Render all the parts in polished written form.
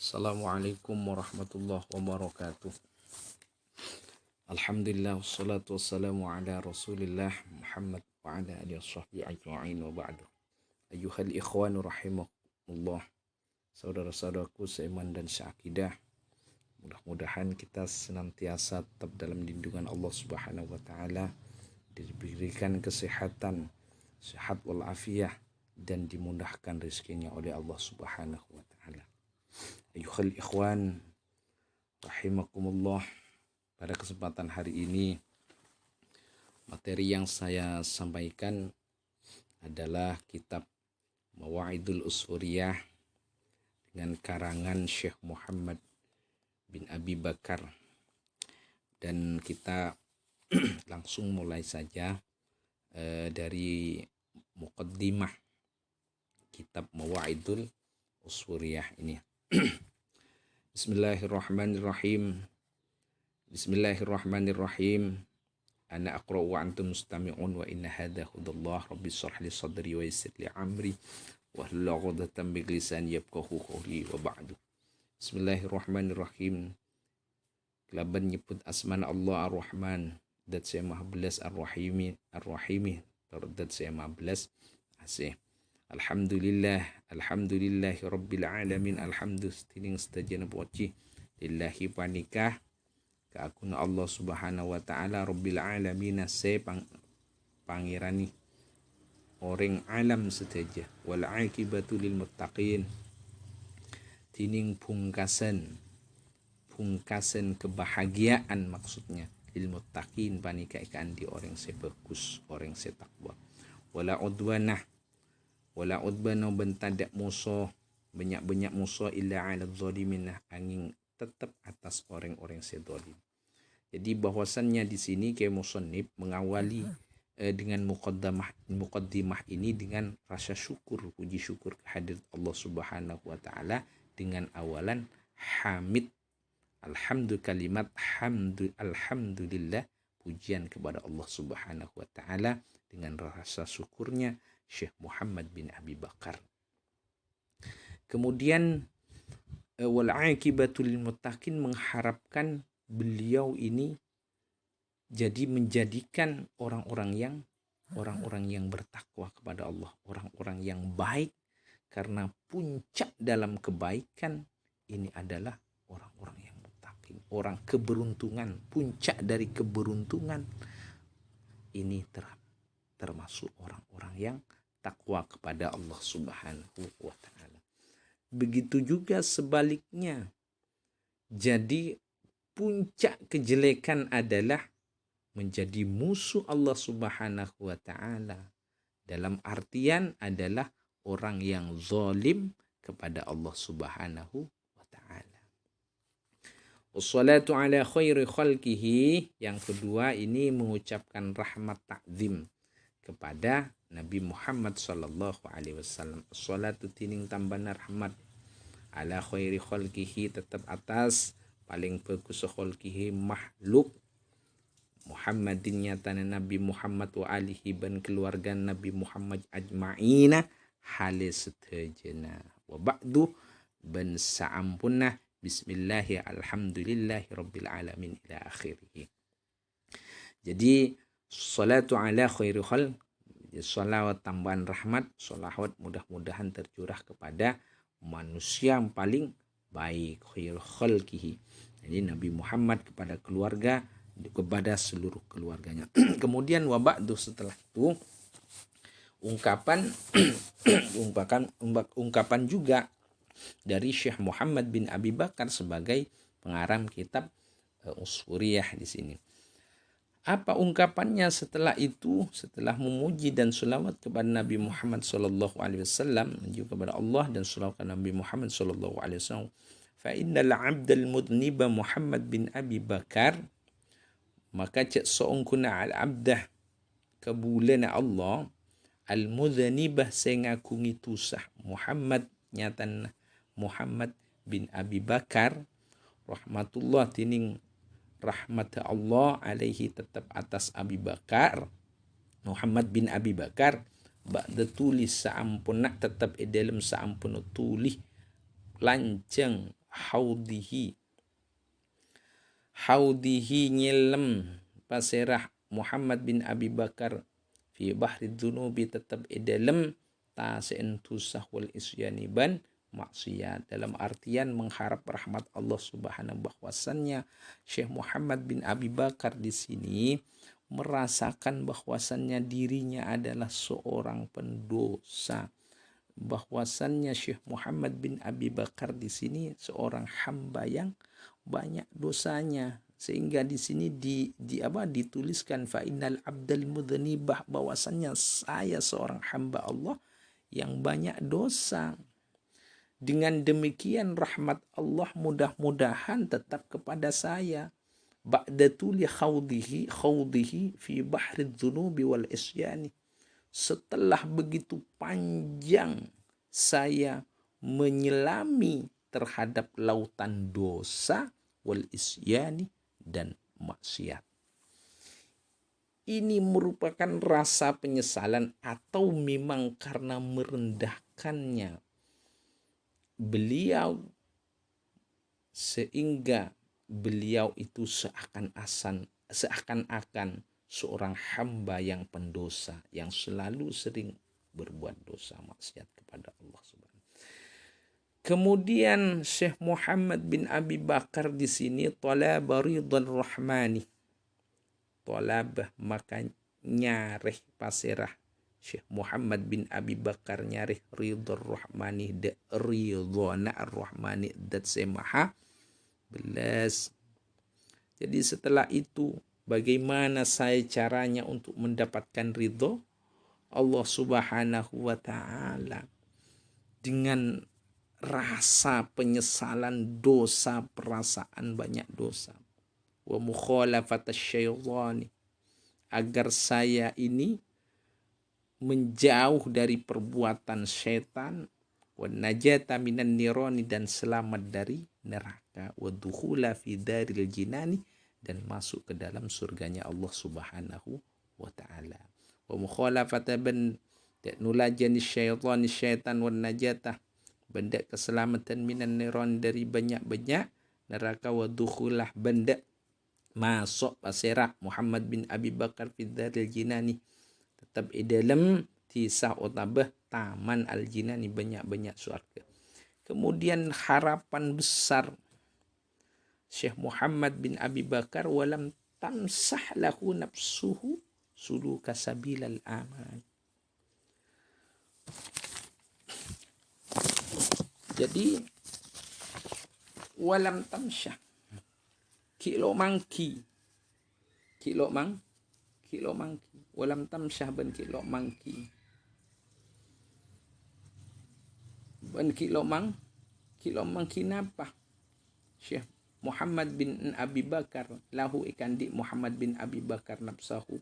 Assalamualaikum warahmatullahi wabarakatuh. Alhamdulillah wassalatu wassalamu ala Rasulillah Muhammad wa ala alihi washabbihi ajma'in wa ba'du. Ayyuhal ikhwanu rahimakumullah. Saudara-saudaraku seiman dan seakidah, mudah-mudahan kita senantiasa tetap dalam lindungan Allah Subhanahu wa taala, diberikan kesehatan, sehat walafiat, dan dimudahkan rezekinya oleh Allah Subhanahu wa taala. Ayyuhal ikhwan rahimakumullah. Pada kesempatan hari ini, materi yang saya sampaikan adalah kitab Mawa'idul Usfuriyah dengan karangan Syekh Muhammad bin Abi Bakar. Dan kita langsung mulai saja dari muqaddimah kitab Mawa'idul Usfuriyah ini. Bismillahirrahmanirrahim. Bismillahirrahmanirrahim. Ana aqra'u wa antum mustami'un wa inna hadha hudallah rabbi shrah li sadri wa yassir li amri wa hlul 'uqdatam min lisani yafqahu qawli wa ba'du. Bismillahirrahmanirrahim. Kelaban nyebut asmana Allah Ar-Rahman, dat saya Maha Belas Ar-Rahimi, dat saya Maha Belas Asih. Alhamdulillahi rabbil alamin. Alhamdulillah tining setajana poci lillahi panikah keakuna Allah Subhanahu wa taala rabbil alamin, se pangirani orang alam seteja, wal aqibatu lil muttaqin, tining pungkasan kebahagiaan maksudnya lil muttaqin panika ikan di orang sebagus, orang setakwa. Wala udbana bentadak musuh, banyak musuh illa ala zalimin, angin tetap atas orang-orang sedolim. Jadi bahwasannya di sini kayak musannif mengawali dengan muqaddimah ini dengan rasa syukur, puji syukur kehadirat Allah Subhanahu wa taala dengan awalan hamid. Alhamdulillah, pujian kepada Allah Subhanahu wa taala dengan rasa syukurnya Syekh Muhammad bin Abi Bakar. Kemudian wal aqibatu lil muttaqin, mengharapkan beliau ini jadi menjadikan orang-orang yang bertakwa kepada Allah, orang-orang yang baik, karena puncak dalam kebaikan ini adalah orang-orang yang muttaqin, orang keberuntungan. Puncak dari keberuntungan ini termasuk orang-orang yang takwa kepada Allah Subhanahu wa taala. Begitu juga sebaliknya. Jadi puncak kejelekan adalah menjadi musuh Allah Subhanahu wa taala. Dalam artian adalah orang yang zalim kepada Allah Subhanahu wa taala. Wassalatu ala khairi khalqihi, yang kedua ini mengucapkan rahmat ta'zim kepada Nabi Muhammad sallallahu alaihi wasallam. Salatu tining tambahan rahmat ala khairi khalqihi, tetap atas paling bagus khalqihi makhluk Muhammadin, nyatana Nabi Muhammad wa alihi ban keluarga Nabi Muhammad ajma'ina hale setajana. Wa ba'du ban sa'ampunna bismillahi alhamdulillahi rabbil alamin ila akhirih. Jadi salatu ala khairi khalq, salawat tambahan rahmat, salawat mudah-mudahan tercurah kepada manusia yang paling baik, khairul khalqihi. Jadi Nabi Muhammad kepada keluarga, kepada seluruh keluarganya. Kemudian wa ba'du, setelah itu ungkapan juga dari Syekh Muhammad bin Abi Bakar sebagai pengarang kitab Usfuriyah di sini. Apa ungkapannya setelah itu? Setelah memuji dan selawat kepada Nabi Muhammad sallallahu alaihi wasallam, juga kepada Allah dan selawat kepada Nabi Muhammad sallallahu alaihi wasallam. Fa innal 'abdal mudniba Muhammad bin Abi Bakar, maka cak seongkuna al-abdah kabulana Allah, al-mudhanibah sengakungi tusah Muhammad, nyatan Muhammad bin Abi Bakar, rahmatullah tining rahmat Allah alaihi tetap atas Abi Bakar, Muhammad bin Abi Bakar, ba'da tulis saampun nak tetap dalam saampun tulis lanceng haudihi nyelem paserah Muhammad bin Abi Bakar fi bahri dzunubi tetap dalam tasentusah wal isyani ban maksiat, dalam artian mengharap rahmat Allah Subhanahu bahwasannya Syekh Muhammad bin Abi Bakar di sini merasakan bahwasannya dirinya adalah seorang pendosa, bahwasannya Syekh Muhammad bin Abi Bakar di sini seorang hamba yang banyak dosanya, sehingga di sini dituliskan fa innal abdal mudznibah, bahwasannya saya seorang hamba Allah yang banyak dosa. Dengan demikian rahmat Allah mudah-mudahan tetap kepada saya. Ba'da tuli khawdihi fi bahri dzunubi wal isyani. Setelah begitu panjang saya menyelami terhadap lautan dosa wal isyani dan maksiat. Ini merupakan rasa penyesalan atau memang karena merendahkannya beliau sehingga beliau itu seakan-akan seorang hamba yang pendosa yang selalu sering berbuat dosa maksiat kepada Allah Subhanahu. Kemudian Syekh Muhammad bin Abi Bakar di sini talaba ridwan rahmani, talabah maka nyareh pasirah Syekh Muhammad bin Abi Bakar nyareh ridwan rahmani de ridwana ar-rahmani dat semaha belas. Jadi setelah itu bagaimana saya caranya untuk mendapatkan ridho Allah Subhanahu wa ta'ala? Dengan rasa penyesalan dosa, perasaan banyak dosa. Wa mukhalafat asyaitani, agar saya ini menjauh dari perbuatan syaitan, wa najata minan nirani, dan selamat dari neraka, wa dukhula fi daril jinani, dan masuk ke dalam surganya Allah Subhanahu wa ta'ala. Wa mukhalafata ban nulajani syaitan wa najata, benda keselamatan minan niran, dari banyak-banyak neraka, wa dukhulah benda masuk pasirah Muhammad bin Abi Bakar fi daril jinani, tetap dalam tisah utabah taman al-jinani, banyak-banyak surga. Kemudian harapan besar Syekh Muhammad bin Abi Bakar, walam tamsah lahu nafsuhu suluka sabilal aman. Jadi walam tamsyah kilo mangki walam tamsyah ban kilo mangki napa Syekh Muhammad bin Abi Bakar lahu ikan di Muhammad bin Abi Bakar nafsahu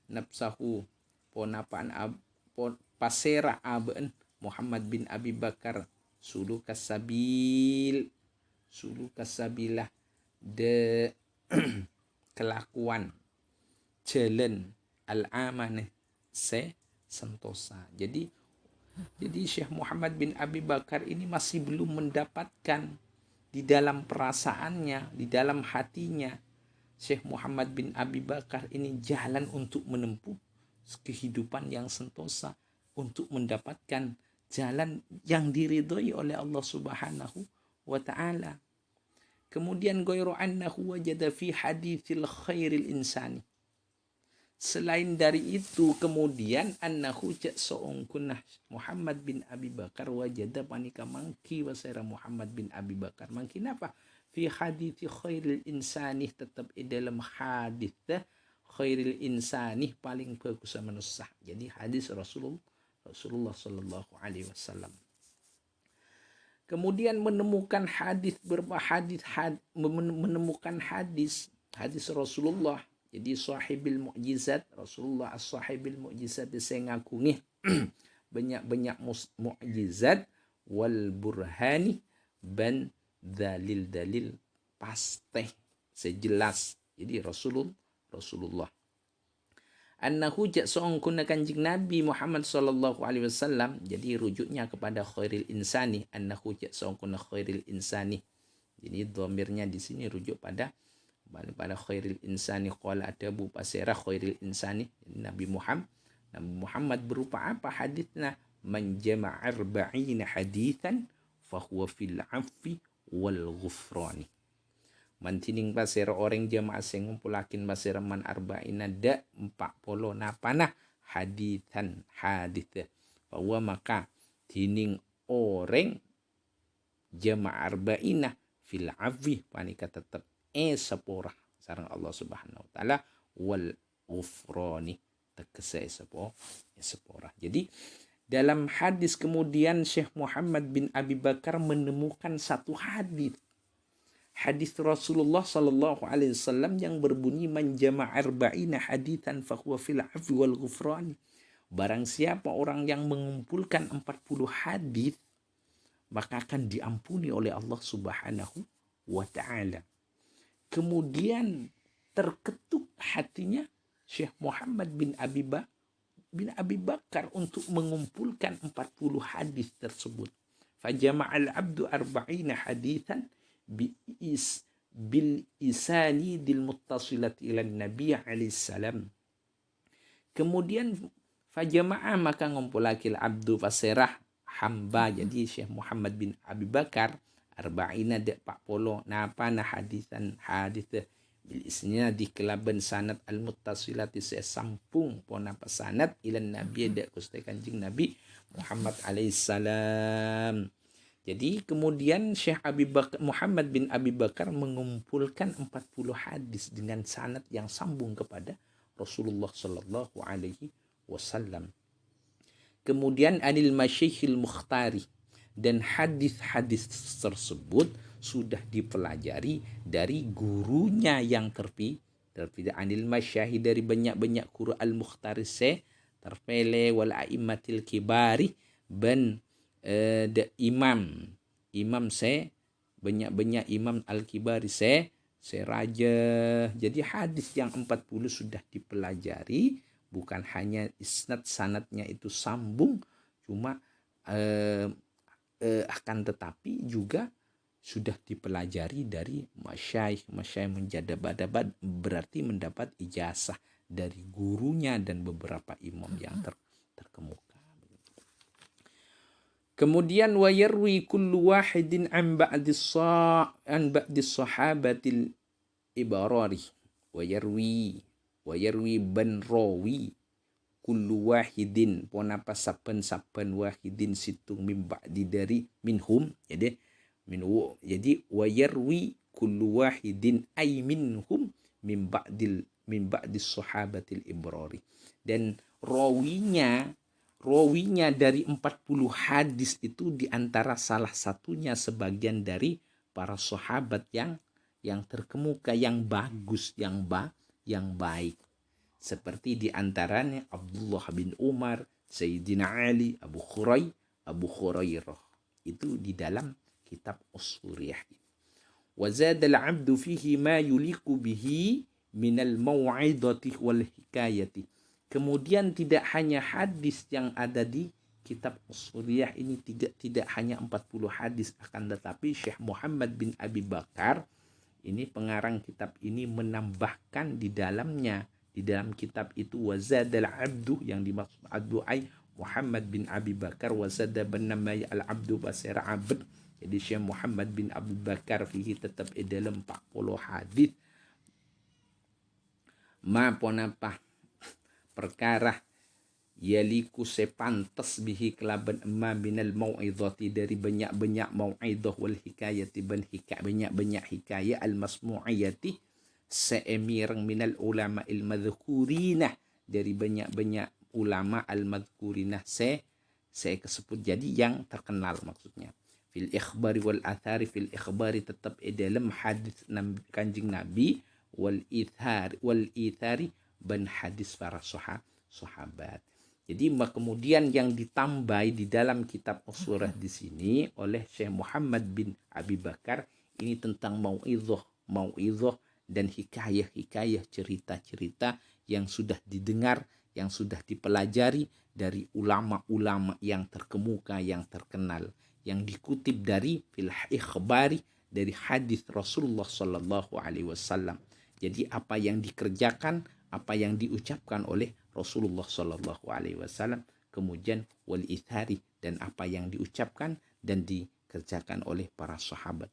nafsahu ponapaan pasera aben Muhammad bin Abi Bakar sulukas sabilah de kelakuan jalan al-amanah sentosa. Jadi Syekh Muhammad bin Abi Bakar ini masih belum mendapatkan di dalam perasaannya, di dalam hatinya, Syekh Muhammad bin Abi Bakar ini jalan untuk menempuh kehidupan yang sentosa, untuk mendapatkan jalan yang diridhoi oleh Allah Subhanahu wa ta'ala. Kemudian ghairu annahu wajada fi haditsil khairil insani. Selain dari itu, kemudian annahu seongkunah Muhammad bin Abi Bakar wajada panika mangki wasara Muhammad bin Abi Bakar mangki napa fi hadithi khairil insani, tetap dalam hadis khairil insani, paling bagus manusia. Jadi hadis Rasulullah sallallahu alaihi wasallam. Kemudian menemukan hadis hadis Rasulullah. Jadi sahibil mu'jizat Rasulullah, as-sahibil mu'jizat disengakungi banyak-banyak mu'jizat wal burhani ban dalil-dalil pasti sejelas. Jadi Rasulullah annahu jak seorang kuna kanjing Nabi Muhammad sallallahu alaihi wasallam. Jadi rujuknya kepada khairil insani, annahu jak seorang kuna khairil insani. Jadi dhamirnya di sini rujuk pada khairil insani. Qala Abu Pasirah khairil insani Nabi Muhammad berupa apa hadisnya? Man jama'a arba'ina hadithan fahuwa fil afwi wal ghufrani. Mantining pasir orang jamaah sing ngumpulakin pasir man arba'ina da 40 napanah hadithan hadith. Bahwa maka tining orang jamaah arba'ina fil afwi panika tetap sepora sareng Allah Subhanahu wa taala wal ghufrani tegese sepora. Jadi dalam hadis kemudian Syekh Muhammad bin Abi Bakar menemukan satu hadis Rasulullah sallallahu alaihi wasallam yang berbunyi man jama'a arba'ina haditsan fa huwa fil afwi wal ghufrani. Barang siapa orang yang mengumpulkan 40 hadis maka akan diampuni oleh Allah Subhanahu wa taala. Kemudian terketuk hatinya Syekh Muhammad bin Abi Bakar untuk mengumpulkan 40 hadis tersebut. Fajama'al abdu arba'ina haditsan bil isanidil muttasilat ila Nabi alaihi salam. Kemudian fajama'a maka ngumpulakil abdu faserah hamba. Jadi Syekh Muhammad bin Abi Bakar arba'ina de 40 napana hadisan hadis bil isnadi kelaban sanad al muttasilati sampung pona sanad ila Nabi de kuste kanjing Nabi Muhammad alaihi salam. Jadi kemudian Syekh Muhammad bin Abi Bakar mengumpulkan 40 hadis dengan sanad yang sambung kepada Rasulullah sallallahu alaihi wasallam. Kemudian anil masyikhil mukhtari, dan hadis-hadis tersebut sudah dipelajari dari gurunya yang terpilih anil masyahid, dari banyak-banyak guru al-mukhtari terpilih wal a'immatil kibari ban the imam banyak-banyak imam al-kibari raja. Jadi hadis yang 40 sudah dipelajari, bukan hanya isnad sanadnya itu sambung, cuma akan tetapi juga sudah dipelajari dari masyayikh menjadabat berarti mendapat ijazah dari gurunya dan beberapa imam yang terkemuka. Kemudian wa yarwi kullu wahidin an ba'di sahabatil ibarari wa yarwi ban rawi kullu wahidin ponapa saben wahidin situng min ba'di dari minhum. Jadi wa yarwi kullu wahidin ay minhum min ba'di sahabatil ibarari, dan rawinya dari 40 hadis itu diantara salah satunya sebagian dari para sahabat yang terkemuka, yang bagus, yang baik. Seperti diantaranya Abdullah bin Umar, Sayyidina Ali, Abu Hurairah. Itu di dalam kitab Ushuriyah. Wa zada al-'abdu fihi ma yuliku bihi minal mau'idati wal hikayati. Kemudian tidak hanya hadis yang ada di kitab Ushuriyah ini, tidak hanya 40 hadis, akan tetapi Syekh Muhammad bin Abi Bakar ini pengarang kitab ini menambahkan di dalam kitab itu wazadal abdu, yang dimaksud abdu ay Muhammad bin Abi Bakar, wazada bernama al-abdu basira abd. Jadi Syekh Muhammad bin Abi Bakar fihi tetap dalam 40 hadis maponapa perkara yaliku sepantas bihi kelaban emma minal mau'idhati, dari banyak-banyak mau'idhah wal hikayati ban banyak hikayah al masmu'iyati seemirang minal ulama il madhkurina, dari banyak-banyak ulama al madhkurina saya kesebut, jadi yang terkenal maksudnya. Fil ikhbari wal athari, fil ikhbari tetap dalam hadis kanjing Nabi, wal ithari ban hadis para sahabat. Jadi kemudian yang ditambah di dalam kitab Ushuriyah di sini oleh Syekh Muhammad bin Abi Bakar ini tentang mau'idhah dan hikayah cerita-cerita yang sudah didengar, yang sudah dipelajari dari ulama-ulama yang terkemuka, yang terkenal, yang dikutip dari fil ikhbari, dari hadis Rasulullah Sallallahu Alaihi Wasallam. Jadi apa yang dikerjakan, apa yang diucapkan oleh Rasulullah Sallallahu Alaihi Wasallam, kemudian wal ithari, dan apa yang diucapkan dan dikerjakan oleh para sahabat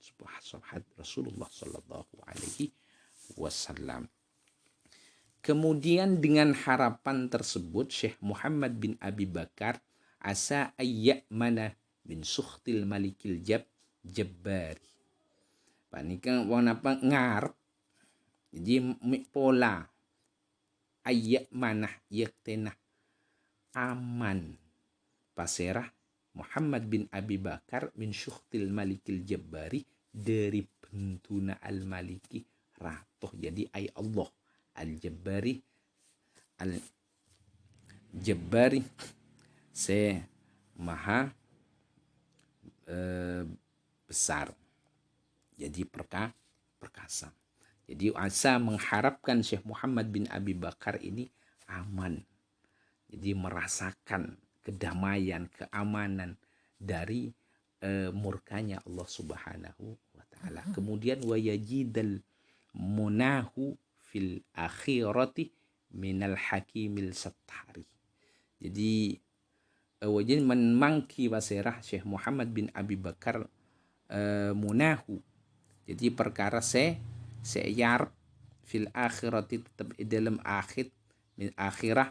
Rasulullah Sallallahu Alaihi Wasallam. Kemudian dengan harapan tersebut Syekh Muhammad bin Abi Bakar asa ayyamana bin sukhtil malikil jabbari. Panika wanapa ngarep. Jadi pola ayyamana yaktenah aman paserah Muhammad bin Abi Bakar min sukhtil malikil jabbari dari bentuna al maliki ratuh. Jadi ay Allah Al-Jabbari se maha besar, jadi perkasa. Jadi asa mengharapkan Syekh Muhammad bin Abi Bakar ini aman, jadi merasakan kedamaian, keamanan dari murkanya Allah Subhanahu wa taala. Kemudian wayajidal munahu fil akhirati minal hakimil sattari. Jadi wajin menmangki baserah Syekh Muhammad bin Abi Bakar munahu. Jadi perkara seyar fil akhirati, tetap dalam min akhirat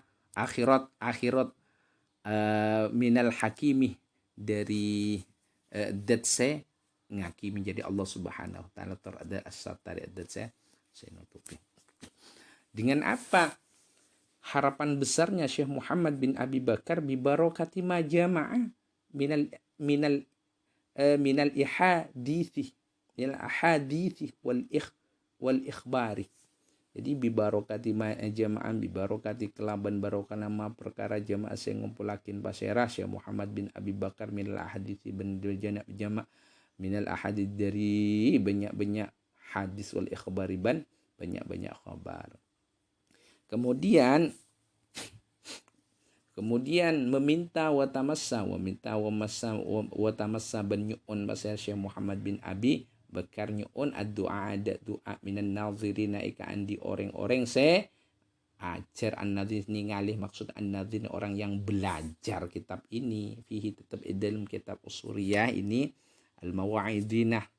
minal hakimi, dari dat se ngaki menjadi Allah Subhanahu wa taala, terada as-sattari dat saya nutupi. Dengan apa harapan besarnya Syekh Muhammad bin Abi Bakar bi barakati ma jama'a minal ihadithi wal ikhbari. Jadi bi barakati ma jama'a, bi barakati kelaban barokah nama perkara jamaah sing ngumpulakin pasera Syekh Muhammad bin Abi Bakar minal ahadithi jama' minal ahadith, dari banyak-banyak hadis wal ikhbari, banyak-banyak khabar. Kemudian meminta watamassa banyuun pasal Syekh Muhammad bin Abi Bakar nyuun ad-du'a, ada doa minan nazirina ika andi orang-orang se ajar an-nazir, ningali maksud an-nazir orang yang belajar kitab ini, fihi tetap dalam kitab usuriyah ini al-mawa'idinah,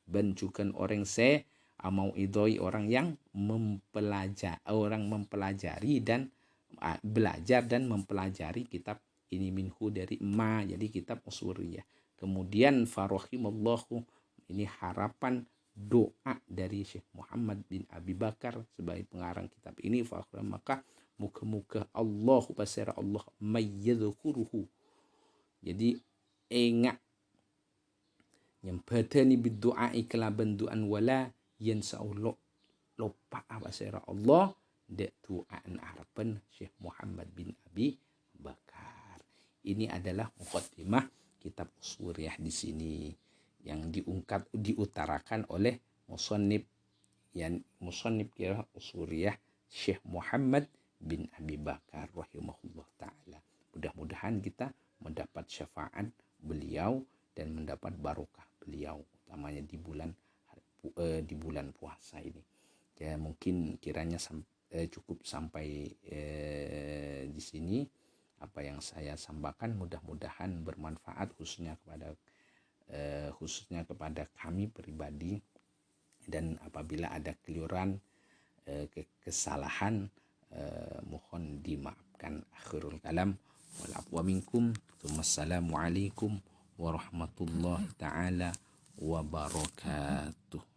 banjukan orang se mau idoi orang yang mempelajari dan belajar dan mempelajari kitab ini minhu dari ma, jadi kitab usuriyah. Kemudian farahimallahu, ini harapan doa dari Syekh Muhammad bin Abi Bakar sebagai pengarang kitab ini, maka muka-muka Allah pasera Allah mayyadzukuruhu, jadi enggak nyempatani bidu'a kelaban du'an wala yansa'ullah lupa pasera Allah dek du'an harapan Syekh Muhammad bin Abi Bakar. Ini adalah muqaddimah kitab usuriyah di sini yang diutarakan oleh musannif kira usuriyah Syekh Muhammad bin Abi Bakar rahimahullah taala. Mudah-mudahan kita mendapat syafaat beliau dan mendapat barokah beliau, utamanya di bulan puasa ini. Ya mungkin kiranya cukup sampai di sini apa yang saya sampaikan, mudah-mudahan bermanfaat khususnya kepada kami pribadi, dan apabila ada keliruan kesalahan mohon dimaafkan. Akhirul kalam wal afwa minkum. Wassalamualaikum warahmatullahi taala wabarakatuh.